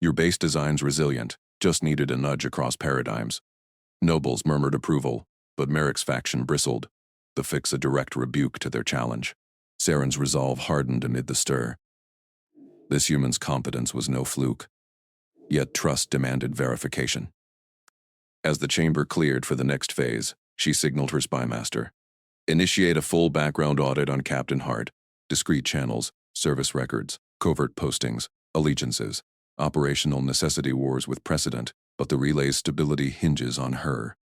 Your base design's resilient, just needed a nudge across paradigms. Nobles murmured approval, but Merrick's faction bristled, the fix a direct rebuke to their challenge. Saren's resolve hardened amid the stir. This human's competence was no fluke, yet trust demanded verification. As the chamber cleared for the next phase, she signaled her spymaster. Initiate a full background audit on Captain Hart, discrete channels, service records, covert postings, allegiances, operational necessity wars with precedent, but the relay's stability hinges on her.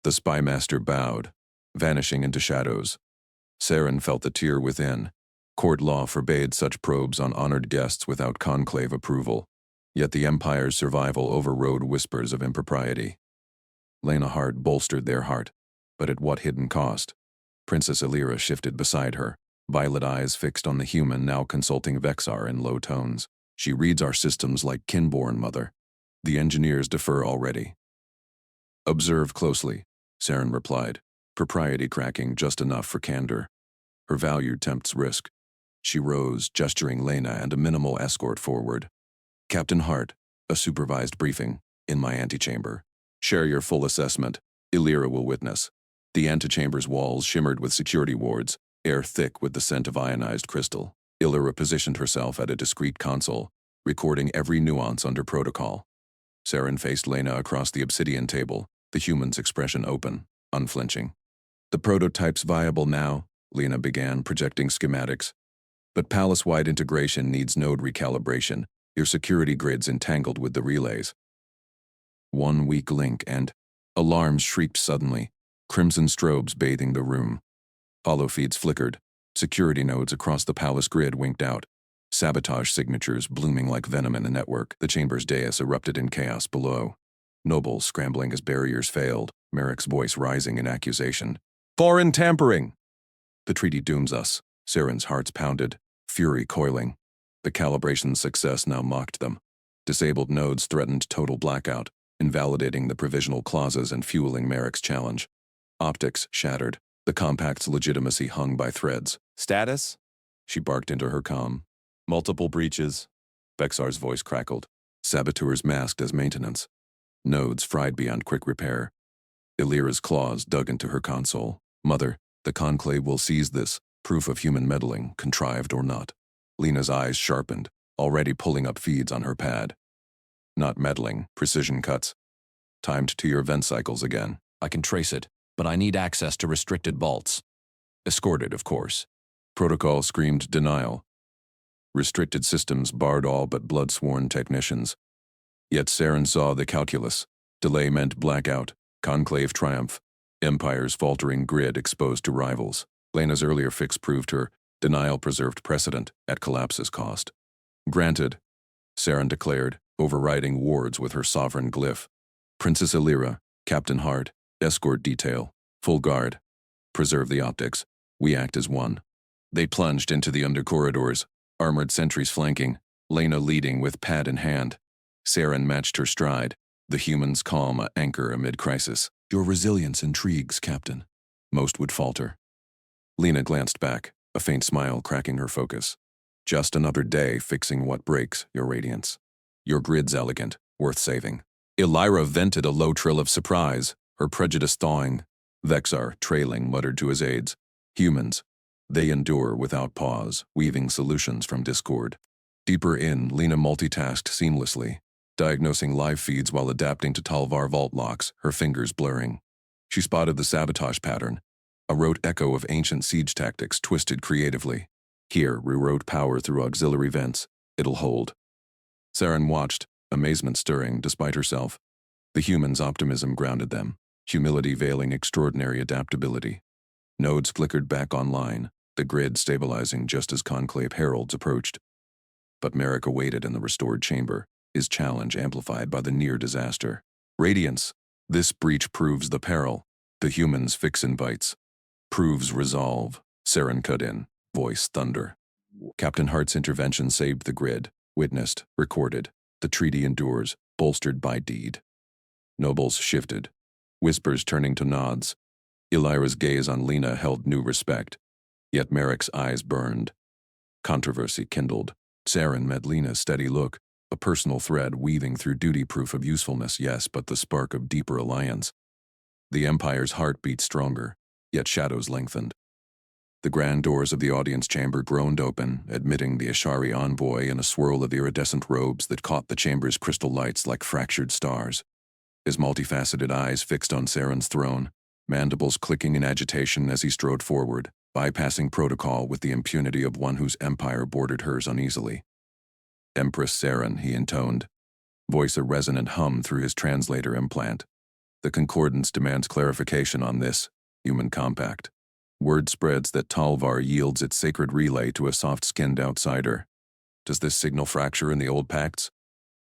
The spymaster bowed, vanishing into shadows. Saren felt the tear within. Court law forbade such probes on honored guests without conclave approval, yet the Empire's survival overrode whispers of impropriety. Lena Hart bolstered their heart, but at what hidden cost? Princess Illyra shifted beside her, violet eyes fixed on the human now consulting Vexar in low tones. She reads our systems like kinborn, mother. The engineers defer already. Observe closely, Saren replied, propriety cracking just enough for candor. Her value tempts risk. She rose, gesturing Lena and a minimal escort forward. Captain Hart, a supervised briefing, in my antechamber. Share your full assessment. Illyra will witness. The antechamber's walls shimmered with security wards, air thick with the scent of ionized crystal. Illyra positioned herself at a discreet console, recording every nuance under protocol. Saren faced Lena across the obsidian table, the human's expression open, unflinching. The prototype's viable now, Lena began, projecting schematics. But palace-wide integration needs node recalibration. Your security grid's entangled with the relays. One weak link and alarms shrieked suddenly, crimson strobes bathing the room. Hollow feeds flickered. Security nodes across the palace grid winked out. Sabotage signatures blooming like venom in the network. The chamber's dais erupted in chaos below. Nobles scrambling as barriers failed, Merrick's voice rising in accusation. Foreign tampering! The treaty dooms us. Saren's hearts pounded, fury coiling. The calibration's success now mocked them. Disabled nodes threatened total blackout, invalidating the provisional clauses and fueling Merrick's challenge. Optics shattered. The compact's legitimacy hung by threads. Status? She barked into her comm. Multiple breaches. Vexar's voice crackled. Saboteurs masked as maintenance. Nodes fried beyond quick repair. Illyra's claws dug into her console. Mother, the Conclave will seize this, proof of human meddling, contrived or not. Lena's eyes sharpened, already pulling up feeds on her pad. Not meddling, precision cuts. Timed to your vent cycles again. I can trace it, but I need access to restricted vaults. Escorted, of course. Protocol screamed denial. Restricted systems barred all but blood-sworn technicians. Yet Saren saw the calculus. Delay meant blackout, conclave triumph, Empire's faltering grid exposed to rivals. Lena's earlier fix proved her denial preserved precedent at collapse's cost. Granted, Saren declared, overriding wards with her sovereign glyph. Princess Illyra, Captain Hart, escort detail, full guard. Preserve the optics. We act as one. They plunged into the under-corridors, armored sentries flanking, Lena leading with pad in hand. Saren matched her stride, the human's calm a anchor amid crisis. Your resilience intrigues, Captain. Most would falter. Lena glanced back, a faint smile cracking her focus. Just another day fixing what breaks, Your Radiance. Your grid's elegant, worth saving. Illyra vented a low trill of surprise, her prejudice thawing. Vexar, trailing, muttered to his aides. Humans. They endure without pause, weaving solutions from discord. Deeper in, Lena multitasked seamlessly, diagnosing live feeds while adapting to Talvar vault locks, her fingers blurring. She spotted the sabotage pattern, a rote echo of ancient siege tactics twisted creatively. Here, rewrote power through auxiliary vents. It'll hold. Saren watched, amazement stirring despite herself. The human's optimism grounded them, humility veiling extraordinary adaptability. Nodes flickered back online, the grid stabilizing just as conclave heralds approached. But Merrick awaited in the restored chamber, his challenge amplified by the near disaster. Radiance. This breach proves the peril. The human's fix invites. Proves resolve. Saren cut in, voice thunder. Captain Hart's intervention saved the grid, witnessed, recorded. The treaty endures, bolstered by deed. Nobles shifted, whispers turning to nods. Illyra's gaze on Lena held new respect. Yet Merrick's eyes burned. Controversy kindled. Saren met Lena's steady look, A personal thread weaving through duty, proof of usefulness, yes, but the spark of deeper alliance. The Empire's heart beat stronger, yet shadows lengthened. The grand doors of the audience chamber groaned open, admitting the Ashari envoy in a swirl of iridescent robes that caught the chamber's crystal lights like fractured stars. His multifaceted eyes fixed on Saren's throne, mandibles clicking in agitation as he strode forward, bypassing protocol with the impunity of one whose empire bordered hers uneasily. "Empress Saren," he intoned, voice a resonant hum through his translator implant. "The Concordance demands clarification on this human compact. Word spreads that Talvar yields its sacred relay to a soft-skinned outsider. Does this signal fracture in the old pacts?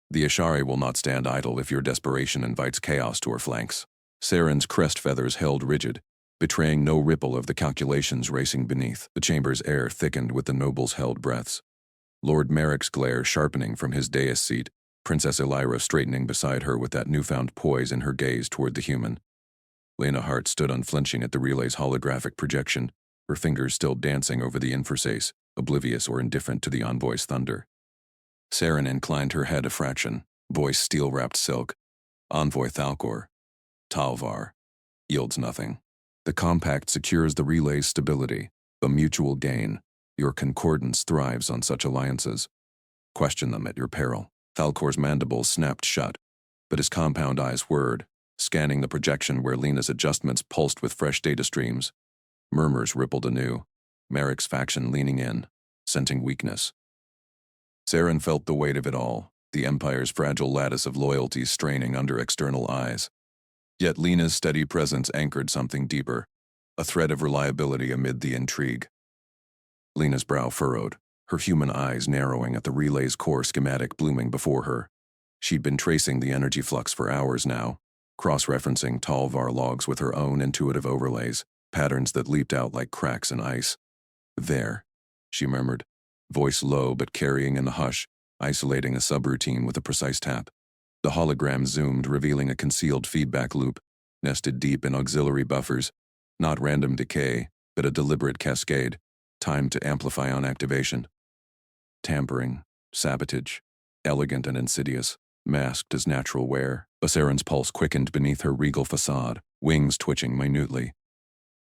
The Ashari will not stand idle if your desperation invites chaos to her flanks." Saren's crest feathers held rigid, betraying no ripple of the calculations racing beneath. The chamber's air thickened with the nobles' held breaths. Lord Merrick's glare sharpening from his dais seat, Princess Elira straightening beside her with that newfound poise in her gaze toward the human. Lena Hart stood unflinching at the relay's holographic projection, her fingers still dancing over the interface, oblivious or indifferent to the envoy's thunder. Saren inclined her head a fraction, voice steel-wrapped silk. "Envoy Thalcor. Talvar. Yields nothing. The compact secures the relay's stability, a mutual gain. Your concordance thrives on such alliances. Question them at your peril." Thalcor's mandibles snapped shut, but his compound eyes whirred, scanning the projection where Lena's adjustments pulsed with fresh data streams. Murmurs rippled anew, Merrick's faction leaning in, scenting weakness. Saren felt the weight of it all, the Empire's fragile lattice of loyalties straining under external eyes. Yet Lena's steady presence anchored something deeper, a thread of reliability amid the intrigue. Lena's brow furrowed, her human eyes narrowing at the relay's core schematic blooming before her. She'd been tracing the energy flux for hours now, cross-referencing Talvar logs with her own intuitive overlays, patterns that leaped out like cracks in ice. "There," she murmured, voice low but carrying in the hush, isolating a subroutine with a precise tap. The hologram zoomed, revealing a concealed feedback loop, nested deep in auxiliary buffers, not random decay, but a deliberate cascade, timed to amplify on activation. Tampering, sabotage, elegant and insidious, masked as natural wear. Saren's pulse quickened beneath her regal facade, wings twitching minutely.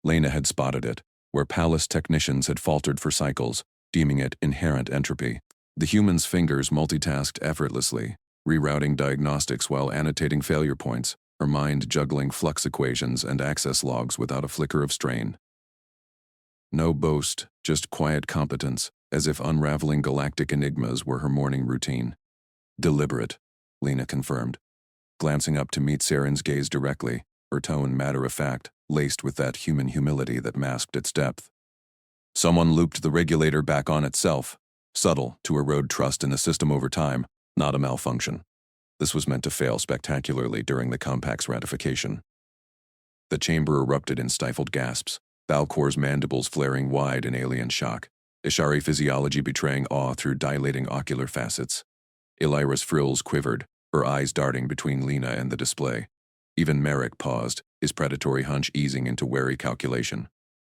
Lena had spotted it, where palace technicians had faltered for cycles, deeming it inherent entropy. The human's fingers multitasked effortlessly, rerouting diagnostics while annotating failure points, her mind juggling flux equations and access logs without a flicker of strain. No boast, just quiet competence, as if unraveling galactic enigmas were her morning routine. "Deliberate," Lena confirmed, glancing up to meet Saren's gaze directly, her tone matter-of-fact, laced with that human humility that masked its depth. "Someone looped the regulator back on itself, subtle to erode trust in the system over time, not a malfunction. This was meant to fail spectacularly during the compact's ratification." The chamber erupted in stifled gasps, Thalcor's mandibles flaring wide in alien shock, Ishari physiology betraying awe through dilating ocular facets. Elira's frills quivered, her eyes darting between Lena and the display. Even Merrick paused, his predatory hunch easing into wary calculation.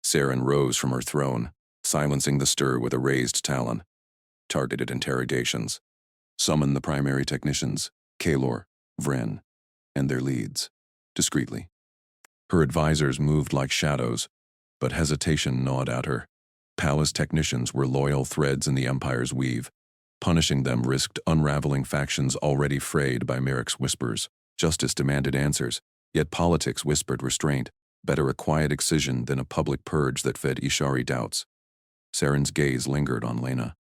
Saren rose from her throne, silencing the stir with a raised talon. Targeted interrogations. Summon the primary technicians, Kalor, Vren, and their leads, discreetly. Her advisors moved like shadows, but hesitation gnawed at her. Palace technicians were loyal threads in the Empire's weave. Punishing them risked unraveling factions already frayed by Merrick's whispers. Justice demanded answers, yet politics whispered restraint, better a quiet excision than a public purge that fed Ishari doubts. Saren's gaze lingered on Lena,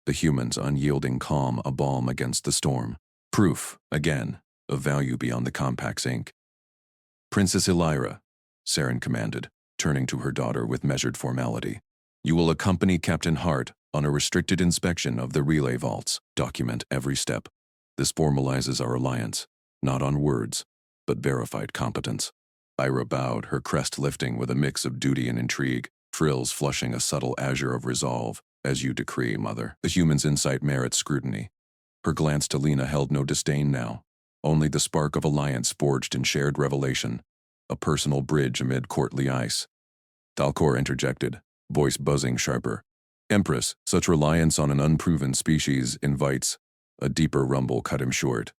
the human's unyielding calm a balm against the storm. Proof, again, of value beyond the compact's ink. "Princess Elira," Saren commanded, turning to her daughter with measured formality. "You will accompany Captain Hart on a restricted inspection of the relay vaults. Document every step. This formalizes our alliance, not on words, but verified competence." Ira bowed, her crest lifting with a mix of duty and intrigue, frills flushing a subtle azure of resolve. "As you decree, Mother." The human's insight merits scrutiny. Her glance to Lena held no disdain now, only the spark of alliance forged in shared revelation, a personal bridge amid courtly ice. Thalcor interjected, voice buzzing sharper. "Empress, such reliance on an unproven species invites A deeper rumble cut him short.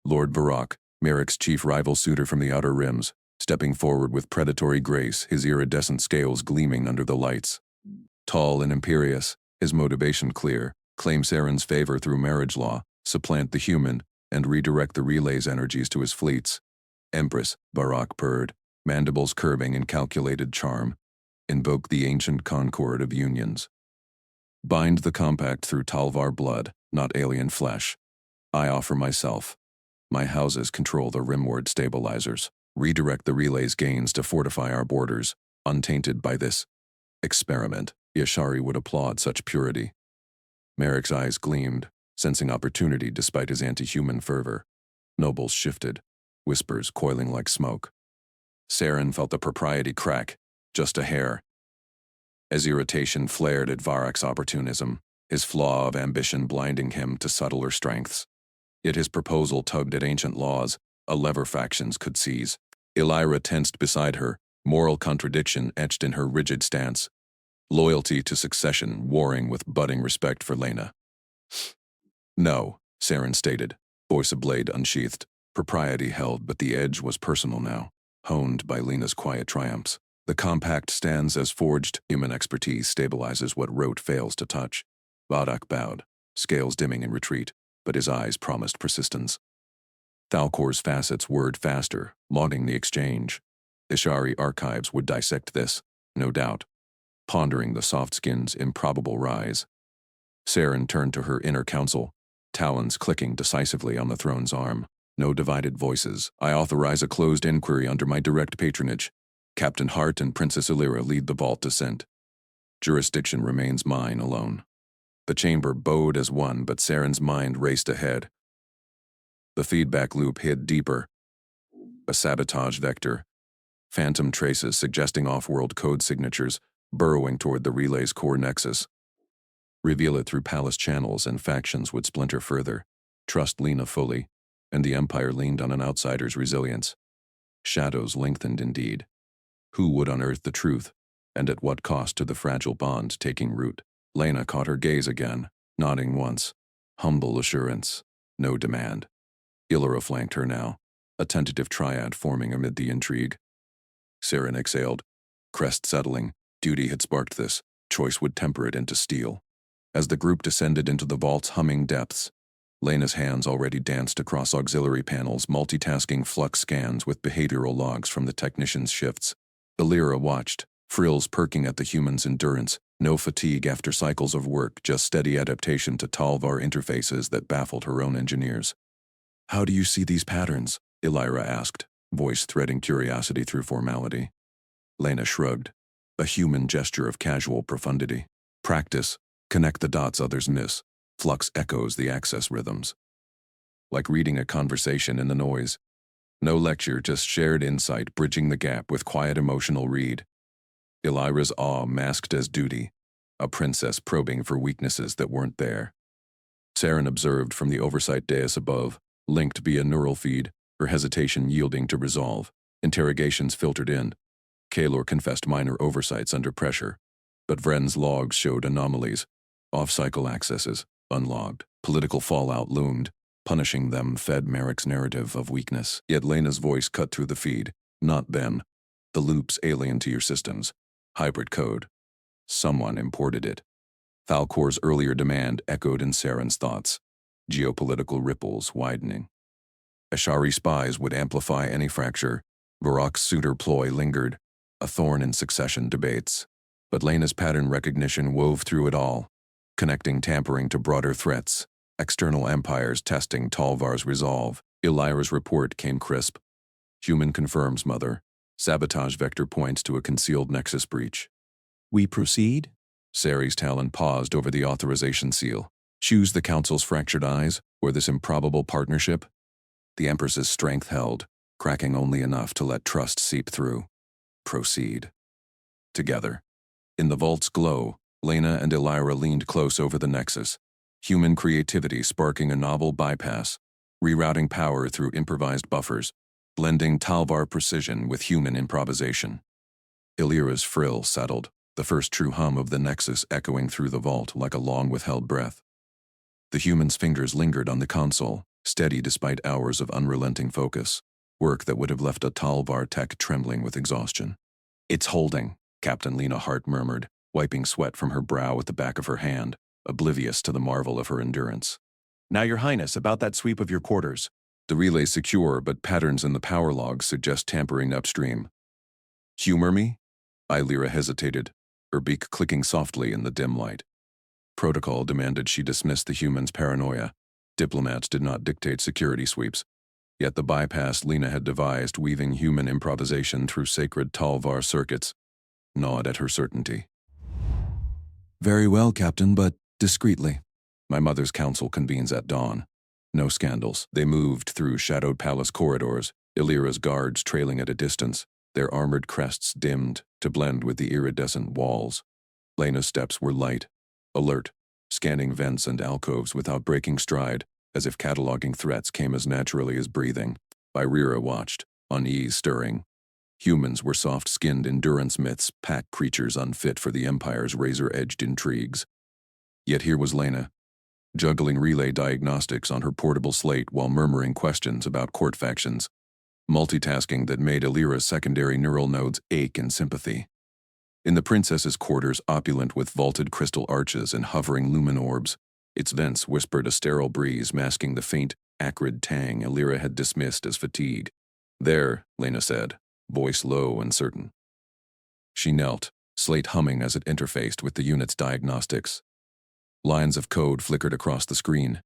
Lord Varrock, Merrick's chief rival suitor from the Outer Rims, stepping forward with predatory grace, his iridescent scales gleaming under the lights. Tall and imperious, his motivation clear: claim Saren's favor through marriage law, supplant the human, and redirect the relay's energies to his fleets. Empress, Varrock purred, mandibles curving in calculated charm. Invoke the ancient concord of unions. Bind the compact through Talvar blood, not alien flesh. I offer myself. My houses control the rimward stabilizers. Redirect the relay's gains to fortify our borders, untainted by this experiment. Yashari would applaud such purity. Merrick's eyes gleamed, sensing opportunity despite his anti-human fervor. Nobles shifted, whispers coiling like smoke. Saren felt the propriety crack, just a hair. As irritation flared at Varrock's opportunism, his flaw of ambition blinding him to subtler strengths. Yet his proposal tugged at ancient laws, a lever factions could seize. Elira tensed beside her, moral contradiction etched in her rigid stance. Loyalty to succession warring with budding respect for Lena. No, Saren stated, voice a blade unsheathed. Propriety held, but the edge was personal now, honed by Lena's quiet triumphs. The compact stands as forged, human expertise stabilizes what rote fails to touch. Varrock bowed, scales dimming in retreat, but his eyes promised persistence. Thalcor's facets whirred faster, lauding the exchange. Ishari archives would dissect this, no doubt, pondering the soft skin's improbable rise. Saren turned to her inner council, talons clicking decisively on the throne's arm. No divided voices. I authorize a closed inquiry under my direct patronage. Captain Hart and Princess Elira lead the vault descent. Jurisdiction remains mine alone. The chamber bowed as one, but Saren's mind raced ahead. The feedback loop hid deeper. A sabotage vector. Phantom traces suggesting off-world code signatures, burrowing toward the relay's core nexus. Reveal it through palace channels and factions would splinter further. Trust Lena fully, and the Empire leaned on an outsider's resilience. Shadows lengthened indeed. Who would unearth the truth, and at what cost to the fragile bond taking root? Lena caught her gaze again, nodding once. Humble assurance, no demand. Illyra flanked her now, a tentative triad forming amid the intrigue. Saren exhaled, crest settling. Duty had sparked this. Choice would temper it into steel. As the group descended into the vault's humming depths, Lena's hands already danced across auxiliary panels, multitasking flux scans with behavioral logs from the technician's shifts. Elira watched, frills perking at the human's endurance, no fatigue after cycles of work, just steady adaptation to Talvar interfaces that baffled her own engineers. How do you see these patterns? Elira asked, voice threading curiosity through formality. Lena shrugged, a human gesture of casual profundity. Practice, connect the dots others miss. Flux echoes the access rhythms. Like reading a conversation in the noise. No lecture, just shared insight bridging the gap with quiet emotional read. Elira's awe masked as duty, a princess probing for weaknesses that weren't there. Saren observed from the oversight dais above, linked via neural feed, her hesitation yielding to resolve. Interrogations filtered in. Kaelor confessed minor oversights under pressure, but Vren's logs showed anomalies, off-cycle accesses, unlogged. Political fallout loomed. Punishing them fed Merrick's narrative of weakness. Yet Lena's voice cut through the feed. Not them. The loop's alien to your systems. Hybrid code. Someone imported it. Thalcor's earlier demand echoed in Saren's thoughts. Geopolitical ripples widening. Ashari spies would amplify any fracture. Varrock's suitor ploy lingered, a thorn in succession debates. But Lena's pattern recognition wove through it all, connecting tampering to broader threats. External empires testing Talvar's resolve. Elira's report came crisp. Human confirms, Mother. Sabotage vector points to a concealed nexus breach. We proceed? Sari's talon paused over the authorization seal. Choose the Council's fractured eyes, or this improbable partnership? The Empress's strength held, cracking only enough to let trust seep through. Proceed. Together. In the vault's glow, Lena and Elira leaned close over the nexus. Human creativity sparking a novel bypass, rerouting power through improvised buffers, blending Talvar precision with human improvisation. Elira's frill settled, the first true hum of the nexus echoing through the vault like a long-withheld breath. The human's fingers lingered on the console, steady despite hours of unrelenting focus, work that would have left a Talvar tech trembling with exhaustion. "It's holding," Captain Lena Hart murmured, wiping sweat from her brow with the back of her hand, oblivious to the marvel of her endurance. "Now, Your Highness, about that sweep of your quarters." "The relay's secure, but patterns in the power logs suggest tampering upstream." "Humor me?" Illyra hesitated, her beak clicking softly in the dim light. Protocol demanded she dismiss the human's paranoia. Diplomats did not dictate security sweeps. Yet the bypass Lena had devised, weaving human improvisation through sacred Talvar circuits, gnawed at her certainty. "Very well, Captain, but discreetly. My mother's council convenes at dawn." No scandals. They moved through shadowed palace corridors, Illyra's guards trailing at a distance, their armored crests dimmed to blend with the iridescent walls. Lena's steps were light, alert, scanning vents and alcoves without breaking stride, as if cataloging threats came as naturally as breathing. Illyra watched, unease stirring. Humans were soft-skinned endurance myths, pack creatures unfit for the Empire's razor-edged intrigues. Yet here was Lena, juggling relay diagnostics on her portable slate while murmuring questions about court factions, multitasking that made Illyra's secondary neural nodes ache in sympathy. In the princess's quarters, opulent with vaulted crystal arches and hovering lumen orbs, its vents whispered a sterile breeze masking the faint, acrid tang Illyra had dismissed as fatigue. "There," Lena said, voice low and certain. She knelt, slate humming as it interfaced with the unit's diagnostics. Lines of code flickered across the screen,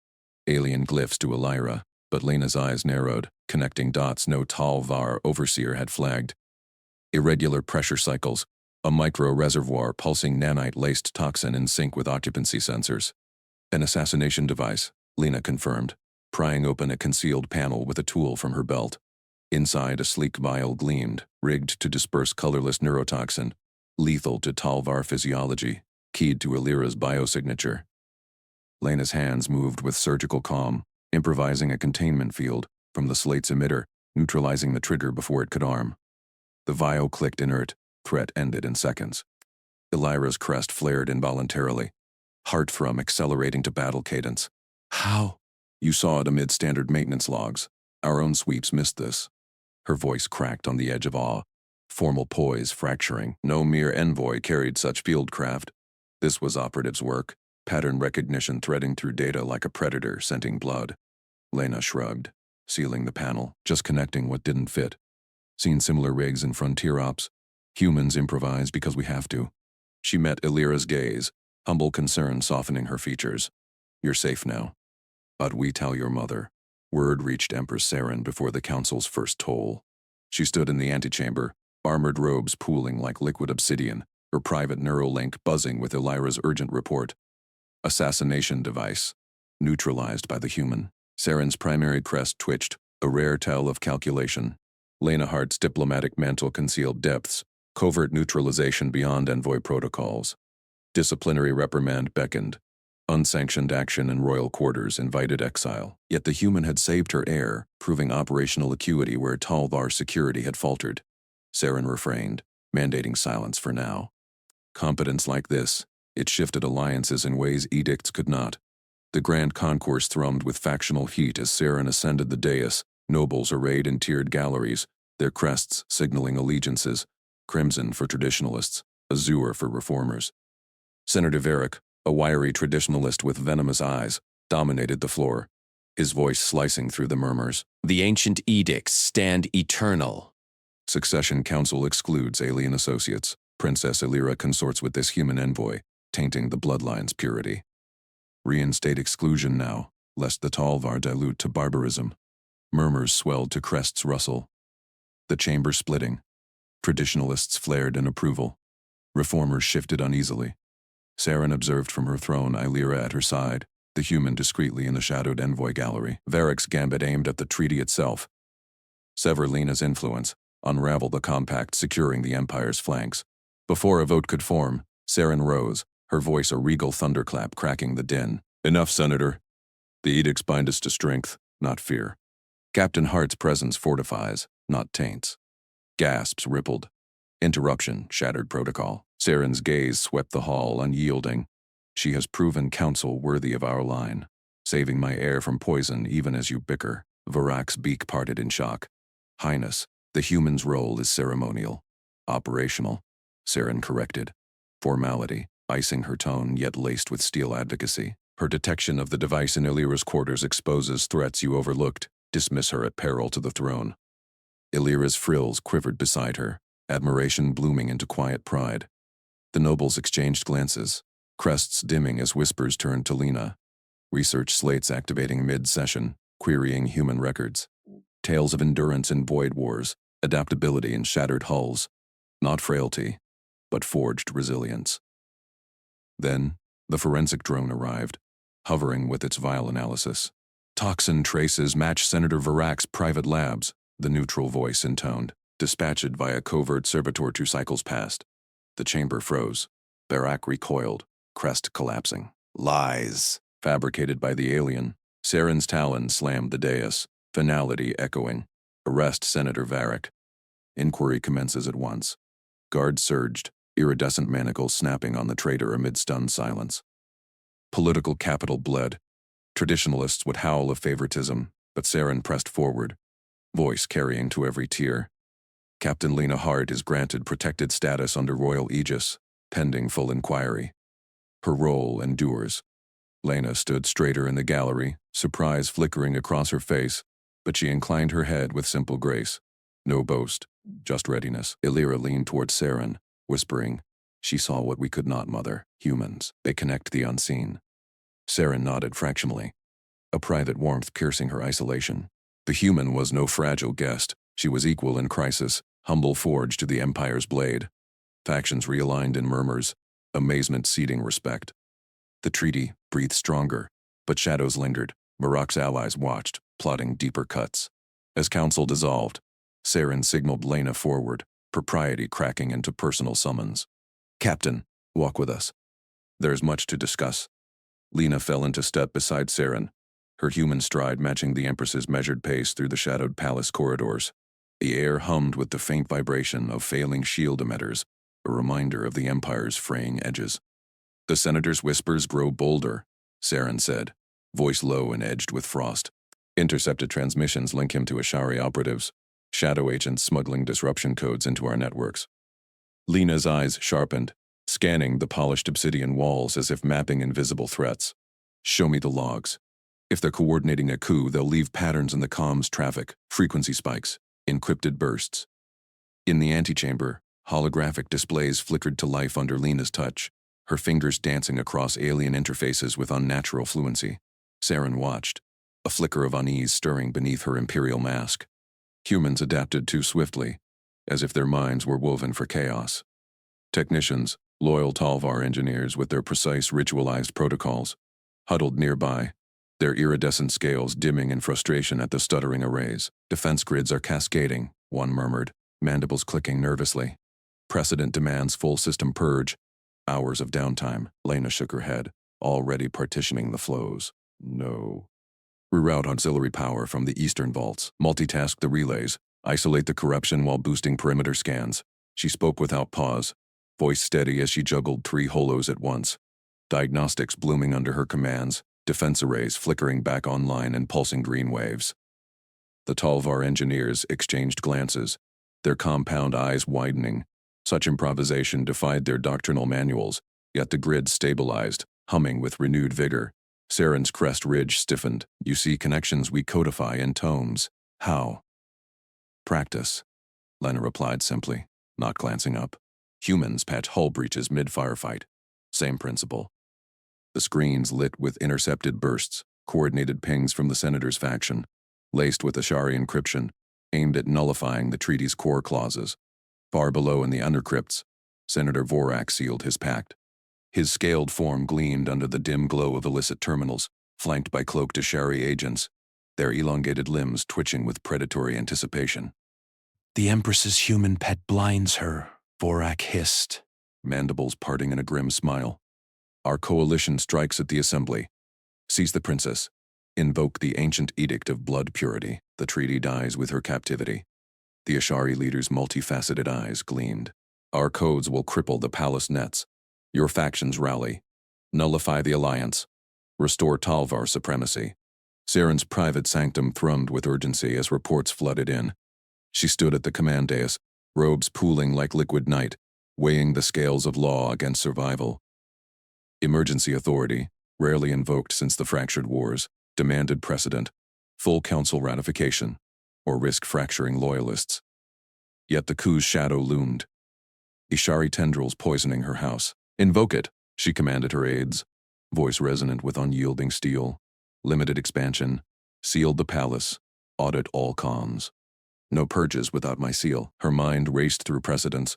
alien glyphs to Illyra, but Lena's eyes narrowed, connecting dots no Talvar overseer had flagged. Irregular pressure cycles, a micro-reservoir pulsing nanite-laced toxin in sync with occupancy sensors. "An assassination device," Lena confirmed, prying open a concealed panel with a tool from her belt. Inside, a sleek vial gleamed, rigged to disperse colorless neurotoxin, lethal to Talvar physiology, keyed to Illyra's biosignature. Lena's hands moved with surgical calm, improvising a containment field from the slate's emitter, neutralizing the trigger before it could arm. The vial clicked inert, threat ended in seconds. Illyra's crest flared involuntarily, heart thrum accelerating to battle cadence. "How?" "You saw it amid standard maintenance logs. Our own sweeps missed this." Her voice cracked on the edge of awe, formal poise fracturing. No mere envoy carried such fieldcraft. This was operatives' work, pattern recognition threading through data like a predator scenting blood. Lena shrugged, sealing the panel, just connecting what didn't fit. "Seen similar rigs in frontier ops. Humans improvise because we have to." She met Illyra's gaze, humble concern softening her features. "You're safe now. But we tell your mother." Word reached Empress Saren before the council's first toll. She stood in the antechamber, armored robes pooling like liquid obsidian, her private neural link buzzing with Illyra's urgent report. "Assassination device. Neutralized by the human." Saren's primary crest twitched, a rare tell of calculation. Lena Hart's diplomatic mantle concealed depths, covert neutralization beyond envoy protocols. Disciplinary reprimand beckoned. Unsanctioned action in royal quarters invited exile. Yet the human had saved her heir, proving operational acuity where Talvar security had faltered. Saren refrained, mandating silence for now. Competence like this, it shifted alliances in ways edicts could not. The grand concourse thrummed with factional heat as Saren ascended the dais, nobles arrayed in tiered galleries, their crests signaling allegiances, crimson for traditionalists, azure for reformers. Senator Varick, a wiry traditionalist with venomous eyes, dominated the floor, his voice slicing through the murmurs. "The ancient edicts stand eternal." Succession Council excludes alien associates. Princess Illyra consorts with this human envoy, tainting the bloodline's purity. Reinstate exclusion now, lest the Talvar dilute to barbarism. Murmurs swelled to crests rustle. The chamber splitting. Traditionalists flared in approval. Reformers shifted uneasily. Saren observed from her throne Illyra at her side, the human discreetly in the shadowed envoy gallery. Varick's gambit aimed at the treaty itself. Sever Lena's influence, unravel the compact securing the Empire's flanks. Before a vote could form, Saren rose, her voice a regal thunderclap cracking the din. "Enough, Senator. The edicts bind us to strength, not fear. Captain Hart's presence fortifies, not taints." Gasps rippled. Interruption shattered protocol. Saren's gaze swept the hall, unyielding. "She has proven counsel worthy of our line." saving my heir from poison even as you bicker. Varak's beak parted in shock. Highness, the human's role is ceremonial. Operational, Saren corrected. Formality, icing her tone yet laced with steel advocacy. Her detection of the device in Illyra's quarters exposes threats you overlooked. Dismiss her at peril to the throne. Illyra's frills quivered beside her, admiration blooming into quiet pride. The nobles exchanged glances, crests dimming as whispers turned to Lena. Research slates activating mid-session, querying human records. Tales of endurance in void wars, adaptability in shattered hulls. Not frailty, but forged resilience. Then, the forensic drone arrived, hovering with its vial analysis. Toxin traces match Senator Varak's private labs, the neutral voice intoned, dispatched via covert servitor 2 cycles past. The chamber froze. Varak recoiled, crest collapsing. Lies. Fabricated by the alien. Saren's talon slammed the dais, finality echoing. Arrest Senator Varak. Inquiry commences at once. Guards surged, iridescent manacles snapping on the traitor amid stunned silence. Political capital bled. Traditionalists would howl of favoritism, but Saren pressed forward, voice carrying to every tier. Captain Lena Hart is granted protected status under royal aegis, pending full inquiry. Her role endures. Lena stood straighter in the gallery, surprise flickering across her face, but she inclined her head with simple grace. No boast, just readiness. Illyra leaned toward Saren, whispering, "She saw what we could not, Mother. Humans, they connect the unseen." Saren nodded fractionally, a private warmth piercing her isolation. The human was no fragile guest. She was equal in crisis, humble forge to the Empire's blade. Factions realigned in murmurs, amazement seeding respect. The treaty breathed stronger, but shadows lingered. Varak's allies watched, plotting deeper cuts. As council dissolved, Saren signaled Lena forward, propriety cracking into personal summons. "Captain, walk with us. There's much to discuss." Lena fell into step beside Saren, her human stride matching the Empress's measured pace through the shadowed palace corridors. The air hummed with the faint vibration of failing shield emitters, a reminder of the Empire's fraying edges. "The Senator's whispers grow bolder," Saren said, voice low and edged with frost. "Intercepted transmissions link him to Ashari operatives, shadow agents smuggling disruption codes into our networks." Lena's eyes sharpened, scanning the polished obsidian walls as if mapping invisible threats. "Show me the logs. If they're coordinating a coup, they'll leave patterns in the comms traffic, frequency spikes, encrypted bursts." In the antechamber, holographic displays flickered to life under Lena's touch, her fingers dancing across alien interfaces with unnatural fluency. Saren watched, a flicker of unease stirring beneath her imperial mask. Humans adapted too swiftly, as if their minds were woven for chaos. Technicians, loyal Talvar engineers with their precise ritualized protocols, huddled nearby, their iridescent scales dimming in frustration at the stuttering arrays. "Defense grids are cascading," one murmured, mandibles clicking nervously. "Precedent demands full system purge." Hours of downtime. Lena shook her head, already partitioning the flows. "No." "Reroute auxiliary power from the eastern vaults. Multitask the relays. Isolate the corruption while boosting perimeter scans." She spoke without pause, voice steady as she juggled 3 holos at once. Diagnostics blooming under her commands, defense arrays flickering back online and pulsing green waves. The Talvar engineers exchanged glances, their compound eyes widening. Such improvisation defied their doctrinal manuals, yet the grid stabilized, humming with renewed vigor. Saren's crest ridge stiffened. "You see connections we codify in tomes." "How?" "Practice," Lena replied simply, not glancing up. "Humans patch hull breaches mid-firefight. Same principle." The screens lit with intercepted bursts, coordinated pings from the Senator's faction, laced with Ashari encryption, aimed at nullifying the treaty's core clauses. Far below in the undercrypts, Senator Vorak sealed his pact. His scaled form gleamed under the dim glow of illicit terminals, flanked by cloaked Ashari agents, their elongated limbs twitching with predatory anticipation. "The Empress's human pet blinds her," Vorak hissed, mandibles parting in a grim smile. "Our coalition strikes at the assembly. Seize the princess. Invoke the ancient edict of blood purity. The treaty dies with her captivity." The Ashari leader's multifaceted eyes gleamed. "Our codes will cripple the palace nets. Your factions rally. Nullify the alliance. Restore Talvar supremacy. Saren's private sanctum thrummed with urgency as reports flooded in. She stood at the command dais, robes pooling like liquid night, weighing the scales of law against survival. Emergency authority, rarely invoked since the fractured wars, demanded precedent, full council ratification, or risk fracturing loyalists. Yet the coup's shadow loomed. Ishari tendrils poisoning her house. Invoke it, she commanded her aides, voice resonant with unyielding steel. Limited expansion, sealed the palace, audit all cons. No purges without my seal. Her mind raced through precedents,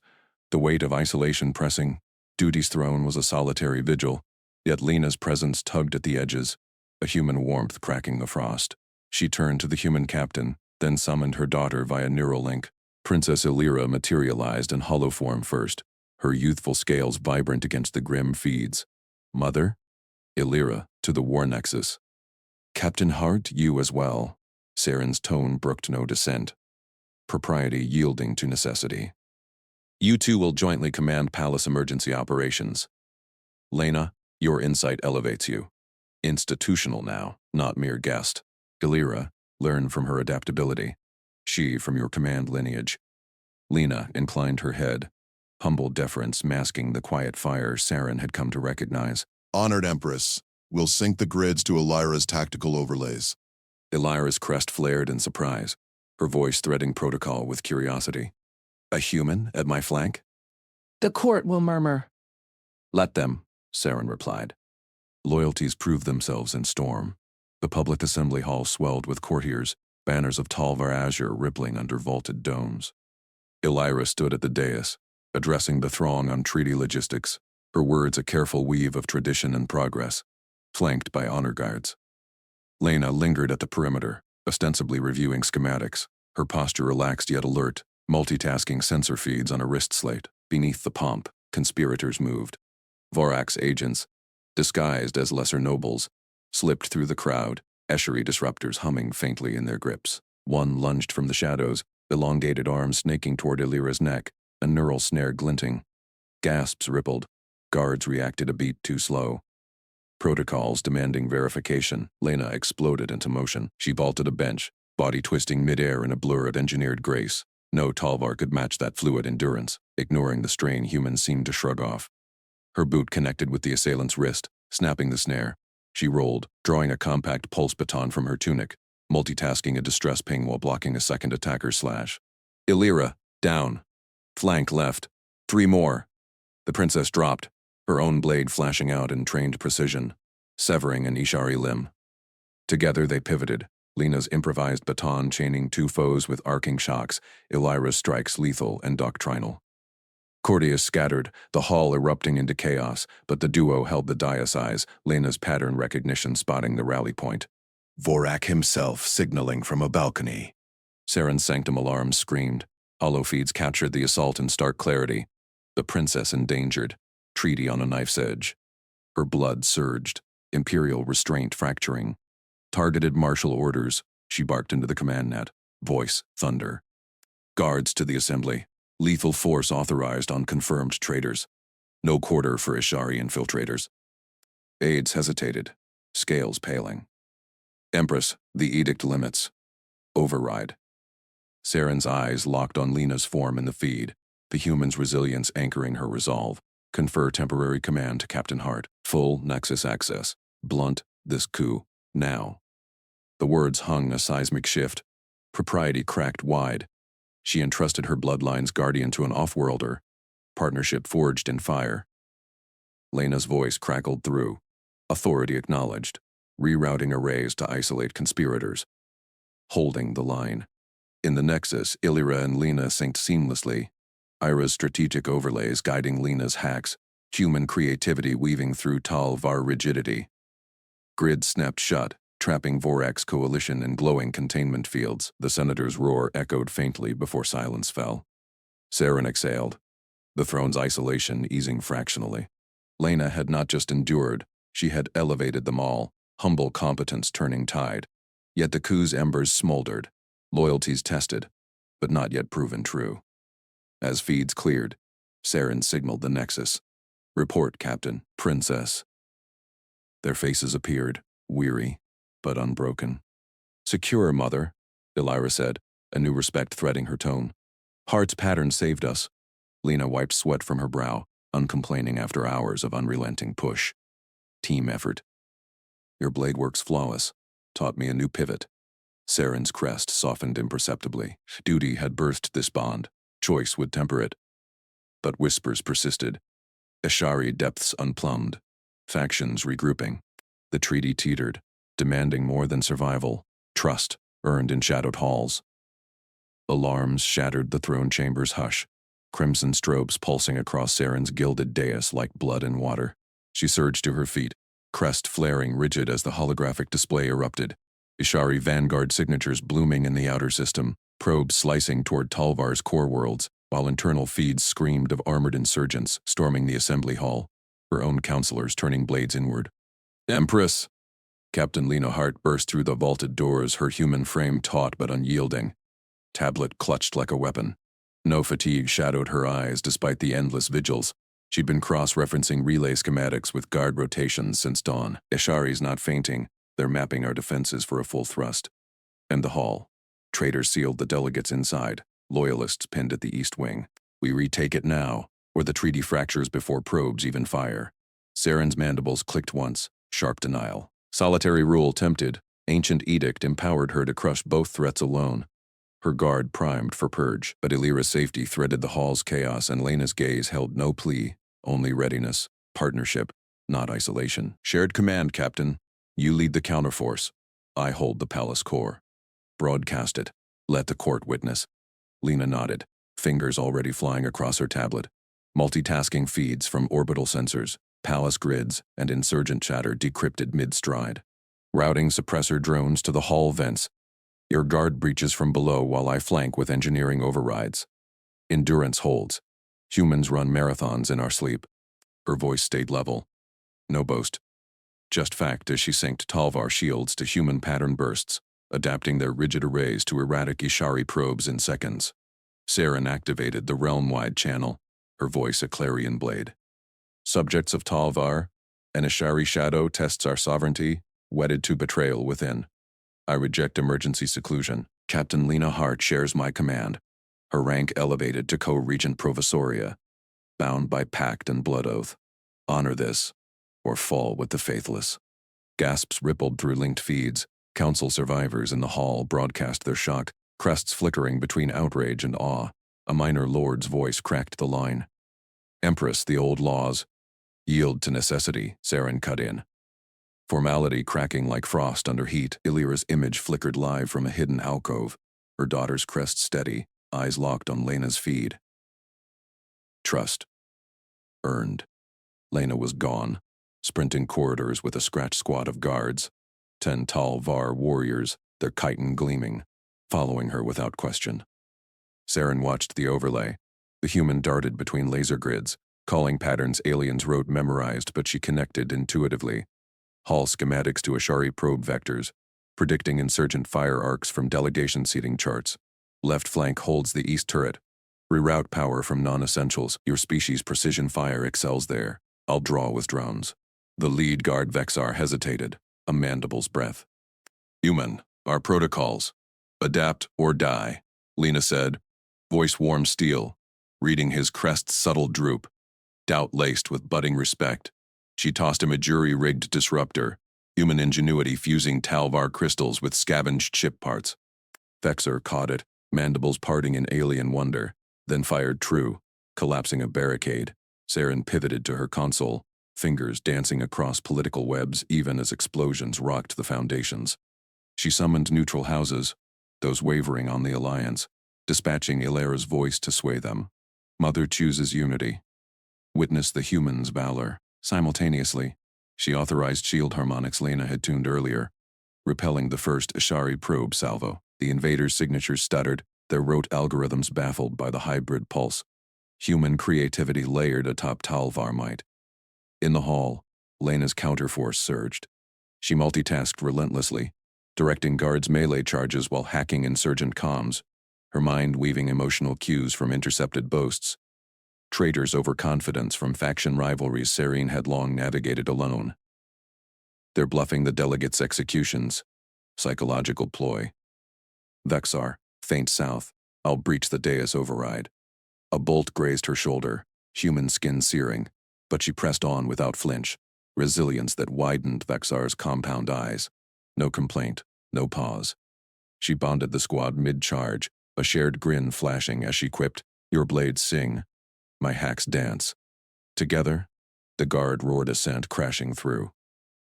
the weight of isolation pressing. Duty's throne was a solitary vigil, yet Lena's presence tugged at the edges, a human warmth cracking the frost. She turned to the human captain, then summoned her daughter via neural link. Princess Illyra materialized in hollow form first, her youthful scales vibrant against the grim feeds. Mother? Illyra, to the war nexus. Captain Hart, you as well. Saren's tone brooked no dissent, propriety yielding to necessity. You two will jointly command palace emergency operations. Lena, your insight elevates you. Institutional now, not mere guest. Illyra, learn from her adaptability. She from your command lineage. Lena inclined her head, humble deference masking the quiet fire Saren had come to recognize. Honored Empress, we'll sync the grids to Illyra's tactical overlays. Illyra's crest flared in surprise, her voice threading protocol with curiosity. A human at my flank? The court will murmur. Let them, Saren replied. Loyalties prove themselves in storm. The public assembly hall swelled with courtiers, banners of Talvar azure rippling under vaulted domes. Illyra stood at the dais, addressing the throng on treaty logistics, her words a careful weave of tradition and progress, flanked by honor guards. Lena lingered at the perimeter, ostensibly reviewing schematics, her posture relaxed yet alert, multitasking sensor feeds on a wrist slate. Beneath the pomp, conspirators moved. Vorak's agents, disguised as lesser nobles, slipped through the crowd, eschery disruptors humming faintly in their grips. One lunged from the shadows, elongated arms snaking toward Illyra's neck, a neural snare glinting. Gasps rippled. Guards reacted a beat too slow. Protocols demanding verification. Lena exploded into motion. She vaulted a bench, body twisting midair in a blur of engineered grace. No Talvar could match that fluid endurance, ignoring the strain humans seemed to shrug off. Her boot connected with the assailant's wrist, snapping the snare. She rolled, drawing a compact pulse baton from her tunic, multitasking a distress ping while blocking a second attacker's slash. Illyra, down. Flank left. 3 more. The princess dropped, her own blade flashing out in trained precision, severing an Ishari limb. Together they pivoted, Lena's improvised baton chaining 2 foes with arcing shocks, Illyra's strikes lethal and doctrinal. Courtiers scattered, the hall erupting into chaos, but the duo held the diocese, Lena's pattern recognition spotting the rally point. Vorak himself signaling from a balcony. Saren's sanctum alarms screamed. Hollow feeds captured the assault in stark clarity. The princess endangered, treaty on a knife's edge. Her blood surged, imperial restraint fracturing. Targeted martial orders, she barked into the command net. Voice, thunder. Guards to the assembly. Lethal force authorized on confirmed traitors. No quarter for Ishari infiltrators. Aides hesitated, scales paling. Empress, the edict limits. Override. Saren's eyes locked on Lena's form in the feed, the human's resilience anchoring her resolve. Confer temporary command to Captain Hart. Full Nexus access. Blunt this coup. Now. The words hung a seismic shift. Propriety cracked wide. She entrusted her bloodline's guardian to an off-worlder. Partnership forged in fire. Lena's voice crackled through. Authority acknowledged. Rerouting arrays to isolate conspirators. Holding the line. In the Nexus, Illyra and Lena synced seamlessly. Ira's strategic overlays guiding Lena's hacks, human creativity weaving through Talvar rigidity. Grid snapped shut, trapping Vorak's coalition in glowing containment fields. The senator's roar echoed faintly before silence fell. Saren exhaled, the throne's isolation easing fractionally. Lena had not just endured, she had elevated them all, humble competence turning tide. Yet the coup's embers smoldered, loyalties tested, but not yet proven true. As feeds cleared, Saren signaled the Nexus. Report, Captain, Princess. Their faces appeared, weary, but unbroken. "Secure, Mother," Elira said, a new respect threading her tone. "Heart's pattern saved us." Lena wiped sweat from her brow, uncomplaining after hours of unrelenting push. "Team effort. Your blade works flawless. Taught me a new pivot." Saren's crest softened imperceptibly. Duty had birthed this bond. Choice would temper it. But whispers persisted. Ashari depths unplumbed. Factions regrouping. The treaty teetered, demanding more than survival. Trust, earned in shadowed halls. Alarms shattered the throne chamber's hush. Crimson strobes pulsing across Saren's gilded dais like blood in water. She surged to her feet, crest flaring rigid as the holographic display erupted. Ishari vanguard signatures blooming in the outer system, probes slicing toward Talvar's core worlds, while internal feeds screamed of armored insurgents storming the assembly hall, her own counselors turning blades inward. "Empress!" Captain Lena Hart burst through the vaulted doors, her human frame taut but unyielding. Tablet clutched like a weapon. No fatigue shadowed her eyes despite the endless vigils. She'd been cross-referencing relay schematics with guard rotations since dawn. Ishari's not fainting. They're mapping our defenses for a full thrust. And the hall. Traitors sealed the delegates inside, loyalists pinned at the east wing. We retake it now, or the treaty fractures before probes even fire. Saren's mandibles clicked once, sharp denial. Solitary rule tempted, ancient edict empowered her to crush both threats alone. Her guard primed for purge, but Elira's safety threaded the hall's chaos and Lena's gaze held no plea, only readiness, partnership, not isolation. "Shared command, Captain. You lead the counterforce. I hold the palace core. Broadcast it. Let the court witness." Lena nodded, fingers already flying across her tablet. Multitasking feeds from orbital sensors, palace grids, and insurgent chatter decrypted mid-stride. Routing suppressor drones to the hall vents. Your guard breaches from below while I flank with engineering overrides. Endurance holds. Humans run marathons in our sleep. Her voice stayed level. No boast. Just fact as she synced Talvar shields to human pattern bursts, adapting their rigid arrays to erratic Ishari probes in seconds. Saren activated the realm-wide channel, her voice a clarion blade. "Subjects of Talvar, an Ishari shadow tests our sovereignty, wedded to betrayal within. I reject emergency seclusion. Captain Lena Hart shares my command, her rank elevated to co-regent provisoria, bound by pact and blood oath. Honor this, or fall with the faithless." Gasps rippled through linked feeds. Council survivors in the hall broadcast their shock, crests flickering between outrage and awe. A minor lord's voice cracked the line. "Empress, the old laws. Yield to necessity," Saren cut in. Formality cracking like frost under heat, Elira's image flickered live from a hidden alcove, her daughter's crest steady, eyes locked on Lena's feed. Trust. Earned. Lena was gone, sprinting corridors with a scratch squad of guards. 10 Talvar warriors, their chitin gleaming, following her without question. Saren watched the overlay. The human darted between laser grids, calling patterns aliens wrote memorized, but she connected intuitively. Hall schematics to Ashari probe vectors, predicting insurgent fire arcs from delegation seating charts. Left flank holds the east turret. Reroute power from non-essentials. Your species' precision fire excels there. I'll draw with drones. The lead guard Vexar hesitated, a mandible's breath. "Human, our protocols. Adapt or die," Lena said, voice warm steel, reading his crest's subtle droop, doubt laced with budding respect. She tossed him a jury-rigged disruptor, human ingenuity fusing Talvar crystals with scavenged chip parts. Vexar caught it, mandibles parting in alien wonder, then fired true, collapsing a barricade. Saren pivoted to her console, fingers dancing across political webs even as explosions rocked the foundations. She summoned neutral houses, those wavering on the alliance, dispatching Ilera's voice to sway them. Mother chooses unity. Witness the human's valor. Simultaneously, she authorized shield harmonics Lena had tuned earlier, repelling the first Ashari probe salvo. The invaders' signatures stuttered, their rote algorithms baffled by the hybrid pulse. Human creativity layered atop Talvar might. In the hall, Lena's counterforce surged. She multitasked relentlessly, directing guards' melee charges while hacking insurgent comms, her mind weaving emotional cues from intercepted boasts. Traitors' overconfidence from faction rivalries Saren had long navigated alone. They're bluffing the delegates' executions. Psychological ploy. Vexar, faint south. I'll breach the dais override. A bolt grazed her shoulder, human skin searing, but she pressed on without flinch, resilience that widened Vexar's compound eyes. No complaint, no pause. She bonded the squad mid-charge, a shared grin flashing as she quipped, "Your blades sing, my hacks dance." Together, the guard roared assent crashing through.